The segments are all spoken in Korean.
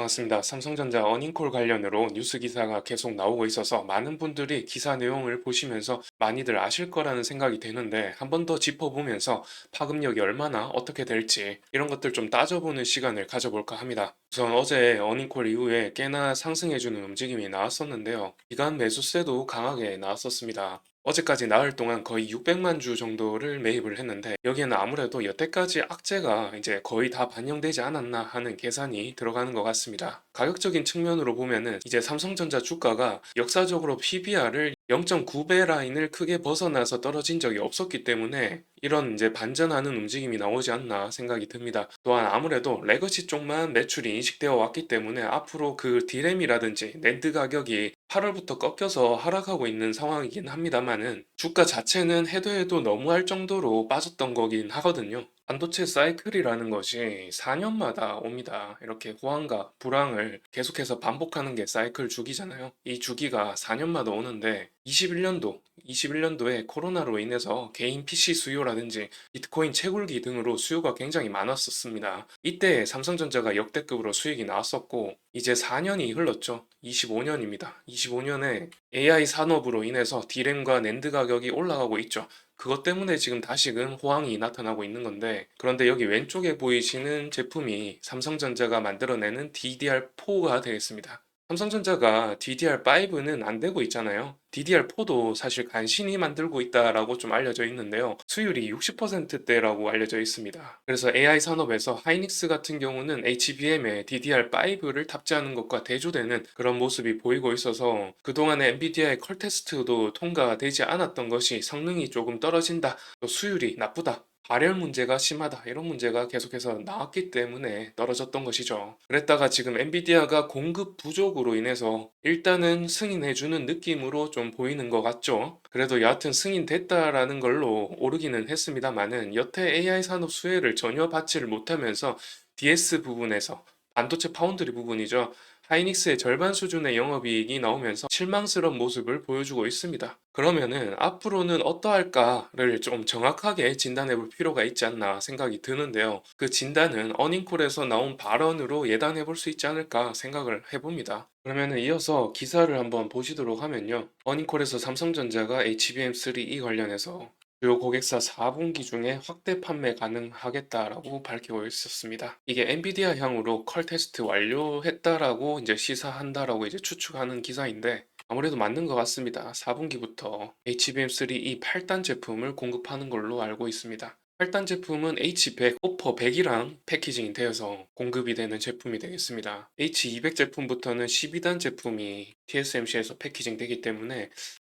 반갑습니다. 삼성전자 어닝콜 관련으로 뉴스 기사가 계속 나오고 있어서 많은 분들이 기사 내용을 보시면서 많이들 아실 거라는 생각이 되는데 한 번 더 짚어보면서 파급력이 얼마나 어떻게 될지 이런 것들 좀 따져보는 시간을 가져볼까 합니다. 우선 어제 어닝콜 이후에 꽤나 상승해주는 움직임이 나왔었는데요. 기관 매수세도 강하게 나왔었습니다. 어제까지 나흘 동안 거의 600만 주 정도를 매입을 했는데 여기에는 아무래도 여태까지 악재가 이제 거의 다 반영되지 않았나 하는 계산이 들어가는 것 같습니다. 가격적인 측면으로 보면은 이제 삼성전자 주가가 역사적으로 PBR을 0.9배 라인을 크게 벗어나서 떨어진 적이 없었기 때문에 이런 이제 반전하는 움직임이 나오지 않나 생각이 듭니다. 또한 아무래도 레거시 쪽만 매출이 인식되어 왔기 때문에 앞으로 그 디램이라든지 낸드 가격이 8월부터 꺾여서 하락하고 있는 상황이긴 합니다만은 주가 자체는 해도 해도 너무할 정도로 빠졌던 거긴 하거든요. 반도체 사이클이라는 것이 4년마다 옵니다. 이렇게 호황과 불황을 계속해서 반복하는 게 사이클 주기잖아요. 이 주기가 4년마다 오는데 21년도에 코로나로 인해서 개인 PC 수요라든지 비트코인 채굴기 등으로 수요가 굉장히 많았었습니다. 이때 삼성전자가 역대급으로 수익이 나왔었고 이제 4년이 흘렀죠. 25년입니다. 25년에 AI 산업으로 인해서 디램과 낸드 가격이 올라가고 있죠. 그것 때문에 지금 다시금 호황이 나타나고 있는 건데 그런데 여기 왼쪽에 보이시는 제품이 삼성전자가 만들어내는 DDR4가 되겠습니다. 삼성전자가 DDR5는 안 되고 있잖아요. DDR4도 사실 간신히 만들고 있다라고 좀 알려져 있는데요. 수율이 60%대라고 알려져 있습니다. 그래서 AI 산업에서 하이닉스 같은 경우는 HBM에 DDR5를 탑재하는 것과 대조되는 그런 모습이 보이고 있어서 그동안에 엔비디아의 컬 테스트도 통과되지 않았던 것이 성능이 조금 떨어진다, 또 수율이 나쁘다, 발열 문제가 심하다 이런 문제가 계속해서 나왔기 때문에 떨어졌던 것이죠. 그랬다가 지금 엔비디아가 공급 부족으로 인해서 일단은 승인해주는 느낌으로 좀 보이는 것 같죠. 그래도 여하튼 승인됐다라는 걸로 오르기는 했습니다만은 여태 AI 산업 수혜를 전혀 받지를 못하면서 DS 부분에서 반도체 파운드리 부분이죠. 하이닉스의 절반 수준의 영업이익이 나오면서 실망스러운 모습을 보여주고 있습니다. 그러면은 앞으로는 어떠할까를 좀 정확하게 진단해 볼 필요가 있지 않나 생각이 드는데요. 그 진단은 어닝콜에서 나온 발언으로 예단해 볼 수 있지 않을까 생각을 해봅니다. 그러면은 이어서 기사를 한번 보시도록 하면요. 어닝콜에서 삼성전자가 HBM3E 관련해서 주요 고객사 4분기 중에 확대 판매 가능하겠다라고 밝히고 있었습니다. 이게 엔비디아 향으로 컬 테스트 완료했다라고 이제 시사한다라고 이제 추측하는 기사인데 아무래도 맞는 것 같습니다. 4분기부터 HBM3E 8단 제품을 공급하는 걸로 알고 있습니다. 8단 제품은 H100, 오퍼 100이랑 패키징이 되어서 공급이 되는 제품이 되겠습니다. H200 제품부터는 12단 제품이 TSMC에서 패키징 되기 때문에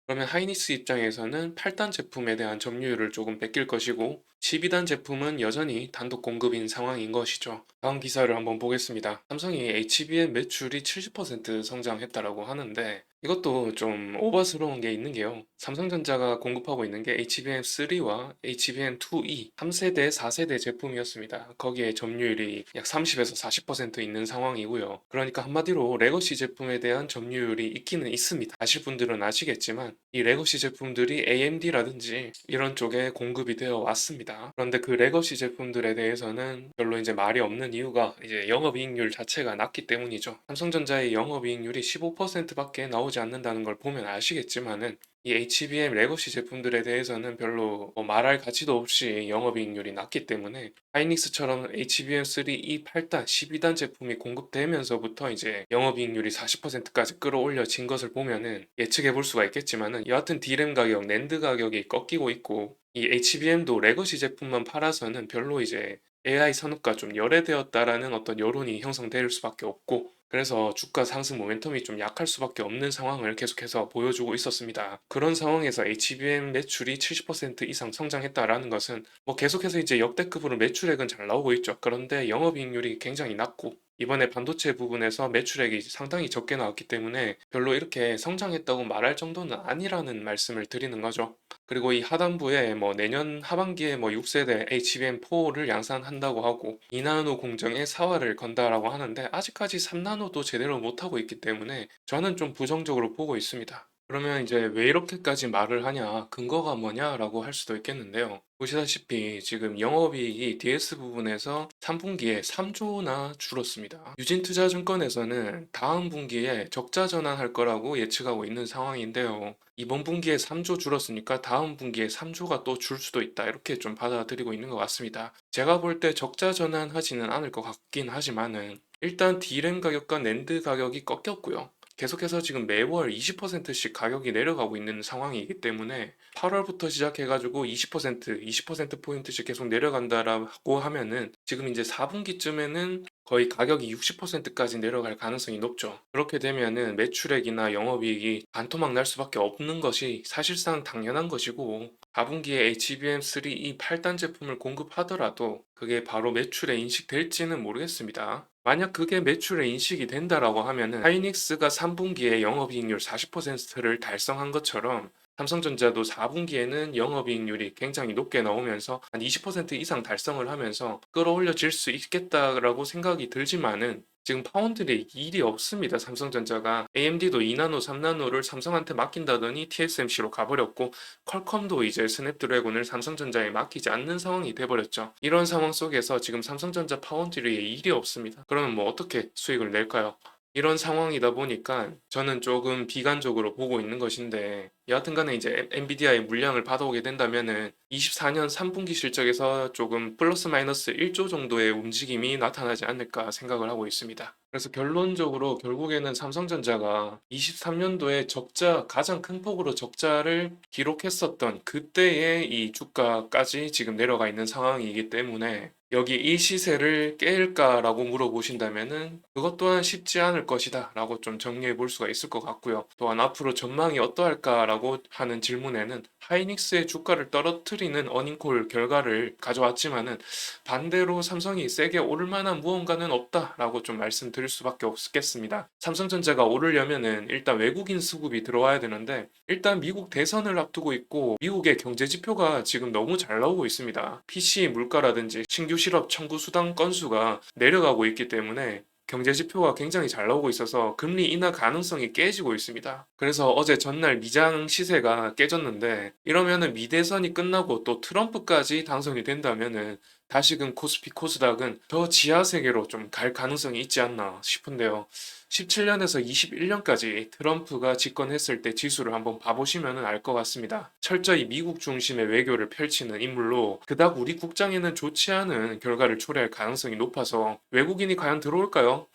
그러면 하이닉스 입장에서는 8단 제품에 대한 점유율을 조금 뺏길 것이고 12단 제품은 여전히 단독 공급인 상황인 것이죠. 다음 기사를 한번 보겠습니다. 삼성이 HBM 매출이 70% 성장했다라고 하는데 이것도 좀 오버스러운 게 있는 게요. 삼성전자가 공급하고 있는 게 HBM3와 HBM2E 3세대, 4세대 제품이었습니다. 거기에 점유율이 약 30에서 40% 있는 상황이고요. 그러니까 한마디로 레거시 제품에 대한 점유율이 있기는 있습니다. 아실 분들은 아시겠지만 이 레거시 제품들이 AMD라든지 이런 쪽에 공급이 되어 왔습니다. 그런데 그 레거시 제품들에 대해서는 별로 이제 말이 없는 이유가 이제 영업이익률 자체가 낮기 때문이죠. 삼성전자의 영업이익률이 15%밖에 나오지 않는다는 걸 보면 아시겠지만은 이 HBM 레거시 제품들에 대해서는 별로 뭐 말할 가치도 없이 영업이익률이 낮기 때문에 하이닉스처럼 HBM3E 8단, 12단 제품이 공급되면서부터 이제 영업이익률이 40%까지 끌어올려진 것을 보면은 예측해 볼 수가 있겠지만은 여하튼 D램 가격, 낸드 가격이 꺾이고 있고 이 HBM도 레거시 제품만 팔아서는 별로 이제 AI 산업과 좀 열애되었다라는 어떤 여론이 형성될 수밖에 없고 그래서 주가 상승 모멘텀이 좀 약할 수밖에 없는 상황을 계속해서 보여주고 있었습니다. 그런 상황에서 HBM 매출이 70% 이상 성장했다라는 것은 뭐 계속해서 이제 역대급으로 매출액은 잘 나오고 있죠. 그런데 영업이익률이 굉장히 낮고 이번에 반도체 부분에서 매출액이 상당히 적게 나왔기 때문에 별로 이렇게 성장했다고 말할 정도는 아니라는 말씀을 드리는 거죠. 그리고 이 하단부에 뭐 내년 하반기에 뭐 6세대 HBM4를 양산한다고 하고 2나노 공정에 사활을 건다라고 하는데 아직까지 3나노도 제대로 못하고 있기 때문에 저는 좀 부정적으로 보고 있습니다. 그러면 이제 "왜 이렇게까지 말을 하냐? 근거가 뭐냐?"라고 할 수도 있겠는데요. 보시다시피 지금 영업이익이 DS 부분에서 3 분기에 3조나 줄었습니다. 유진투자증권에서는 다음 분기에 적자 전환할 거라고 예측하고 있는 상황인데요. 이번 분기에 3조 줄었으니까 다음 분기에 3조가 또 줄 수도 있다. 이렇게 좀 받아들이고 있는 것 같습니다. 제가 볼 때 적자 전환하지는 않을 것 같긴 하지만은 일단 D램 가격과 낸드 가격이 꺾였고요. 계속해서 지금 매월 20%씩 가격이 내려가고 있는 상황이기 때문에 8월부터 시작해가지고 20%포인트씩 계속 내려간다라고 하면은 지금 이제 4분기쯤에는 거의 가격이 60%까지 내려갈 가능성이 높죠. 그렇게 되면은 매출액이나 영업이익이 반토막 날 수밖에 없는 것이 사실상 당연한 것이고 4분기에 HBM3 이 8단 제품을 공급하더라도 그게 바로 매출에 인식될지는 모르겠습니다. 만약 그게 매출에 인식이 된다라고 하면은 하이닉스가 3분기에 영업이익률 40%를 달성한 것처럼 삼성전자도 4분기에는 영업이익률이 굉장히 높게 나오면서 한 20% 이상 달성을 하면서 끌어올려질 수 있겠다라고 생각이 들지만은 지금 파운드리에 일이 없습니다. 삼성전자가 AMD도 2나노, 3나노를 삼성한테 맡긴다더니 TSMC로 가버렸고 퀄컴도 이제 스냅드래곤을 삼성전자에 맡기지 않는 상황이 돼버렸죠. 이런 상황 속에서 지금 삼성전자 파운드리에 일이 없습니다. 그러면 뭐 어떻게 수익을 낼까요? 이런 상황이다 보니까 저는 조금 비관적으로 보고 있는 것인데 여하튼 간에 이제 엔비디아의 물량을 받아오게 된다면은 24년 3분기 실적에서 조금 플러스 마이너스 1조 정도의 움직임이 나타나지 않을까 생각을 하고 있습니다. 그래서 결론적으로 결국에는 삼성전자가 23년도에 적자, 가장 큰 폭으로 적자를 기록했었던 그때의 이 주가까지 지금 내려가 있는 상황이기 때문에 여기 이 시세를 깰까라고 물어보신다면은 그것 또한 쉽지 않을 것이다 라고 좀 정리해 볼 수가 있을 것 같고요. 또한 앞으로 전망이 어떠할까라고 하는 질문에는 하이닉스의 주가를 떨어뜨리는 어닝콜 결과를 가져왔지만은 반대로 삼성이 세게 오를 만한 무언가는 없다라고 좀 말씀드릴 수밖에 없겠습니다. 삼성전자가 오르려면은 일단 외국인 수급이 들어와야 되는데 일단 미국 대선을 앞두고 있고 미국의 경제 지표가 지금 너무 잘 나오고 있습니다. PC 물가라든지 신규 실업 청구 수당 건수가 내려가고 있기 때문에 경제 지표가 굉장히 잘 나오고 있어서 금리 인하 가능성이 깨지고 있습니다. 그래서 어제 전날 미장 시세가 깨졌는데 이러면은 미대선이 끝나고 또 트럼프까지 당선이 된다면은 다시금 코스피 코스닥은 더 지하 세계로 좀 갈 가능성이 있지 않나 싶은데요. 17년에서 21년까지 트럼프가 집권했을 때 지수를 한번 봐보시면 알 것 같습니다. 철저히 미국 중심의 외교를 펼치는 인물로 그닥 우리 국장에는 좋지 않은 결과를 초래할 가능성이 높아서 외국인이 과연 들어올까요?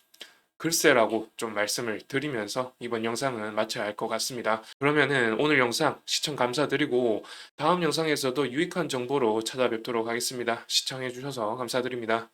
글쎄라고 좀 말씀을 드리면서 이번 영상은 마쳐야 할 것 같습니다. 그러면은 오늘 영상 시청 감사드리고 다음 영상에서도 유익한 정보로 찾아뵙도록 하겠습니다. 시청해주셔서 감사드립니다.